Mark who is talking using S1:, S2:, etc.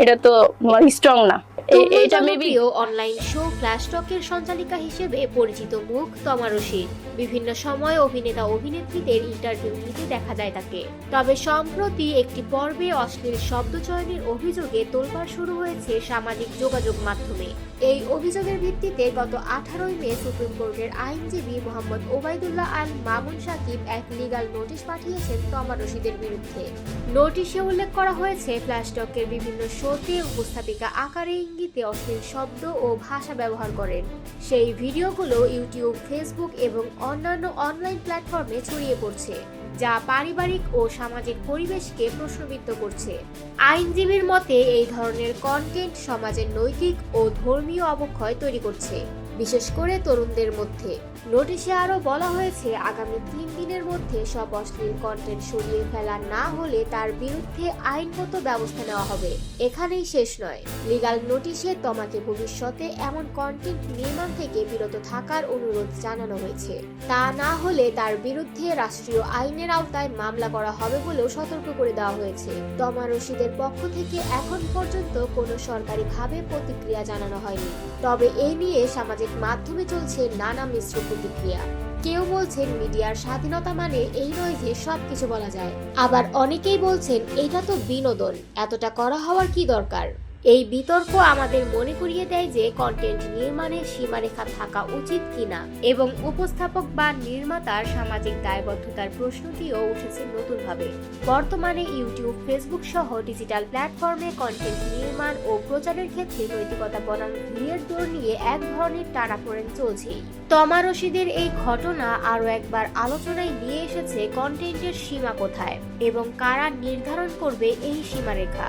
S1: এটা তো স্ট্রং না। এটা মেবি
S2: অনলাইন শো ফ্ল্যাশ টকের সঞ্চালিকা হিসেবে পরিচিত মুখ তমা রশিদ। বিভিন্ন সময় অভিনেতা অভিনেত্রীদের ইন্টারভিউ নিতে দেখা যায় তাকে। তবে সম্প্রতি একটি পর্বে অশ্লীল শব্দ চয়নের অভিযোগে তোলপাড় শুরু হয়েছে সামাজিক যোগাযোগ মাধ্যমে। এই অভিযোগের ভিত্তিতে গত 18 মে সুপ্রিম কোর্টের আইনজীবী মোহাম্মদ ওবায়দুল্লাহ আল মামুন সাকিব এক লিগ্যাল নোটিশ পাঠিয়েছেন তমা রশিদের বিরুদ্ধে। নোটিশে উল্লেখ করা হয়েছে ফ্ল্যাশ টকের বিভিন্ন শোতে উপস্থাপিকা আকারে ইঙ্গিতে অশ্লীল শব্দ ও ভাষা ব্যবহার করেন। সেই ভিডিওগুলো ইউটিউব, ফেসবুক এবং অন্যান্য অনলাইন প্ল্যাটফর্মে ছড়িয়ে পড়ছে, যা পারিবারিক ও সামাজিক পরিবেশকে প্রশ্নবিদ্ধ করছে। আইনজীবীর মতে এই ধরনের কন্টেন্ট সমাজের নৈতিক ও ধর্মীয় অবক্ষয় তৈরি করছে, বিশেষ করে তরুণদের মধ্যে। নোটিশে আরও বলা হয়েছে, আগামী 3 দিনের মধ্যে সব অশ্লীল কন্টেন্ট সরিয়ে ফেলা না হলে তার বিরুদ্ধে আইনগত ব্যবস্থা নেওয়া হবে। এখানেই শেষ নয়, লিগ্যাল নোটিশে তমাকে ভবিষ্যতে এমন কন্টেন্ট নির্মাণ থেকে বিরত থাকার অনুরোধ জানানো হয়েছে। তা না হলে তার বিরুদ্ধে রাষ্ট্রীয় আইনের আওতায় মামলা করা হবে বলেও সতর্ক করে দেওয়া হয়েছে। তমা রশিদের পক্ষ থেকে এখন পর্যন্ত কোনো সরকারিভাবে প্রতিক্রিয়া জানানো হয়নি। তবে এই নিয়ে সামাজিক মাধ্যমে চলছে নানা মিশ্র প্রতিক্রিয়া। কেউ বলছেন মিডিয়ার স্বাধীনতা মানে এই নয় যে সবকিছু বলা যায়, আবার অনেকেই বলছেন এটা তো বিনোদন, এতটা করা হওয়ার কি দরকার। এই বিতর্ক আমাদের মনে করিয়ে দেয় যে কন্টেন্ট নির্মাণের সীমারেখা থাকা উচিত কিনা এবং উপস্থাপক বা নির্মাতার সামাজিক দায়বদ্ধতার প্রশ্নটিও উঠেছে নতুনভাবে। বর্তমানে ইউটিউব, ফেসবুক সহ ডিজিটাল প্ল্যাটফর্মে কন্টেন্ট নির্মাণ ও প্রচারের ক্ষেত্রে নৈতিকতা বনাম ভিড়ের দৌড় নিয়ে এক ধরনের টানাপোড়েন চলছেই। তমা রশিদের এই ঘটনা আরও একবার আলোচনায় নিয়ে এসেছে কন্টেন্টের সীমা কোথায় এবং কারা নির্ধারণ করবে এই সীমারেখা।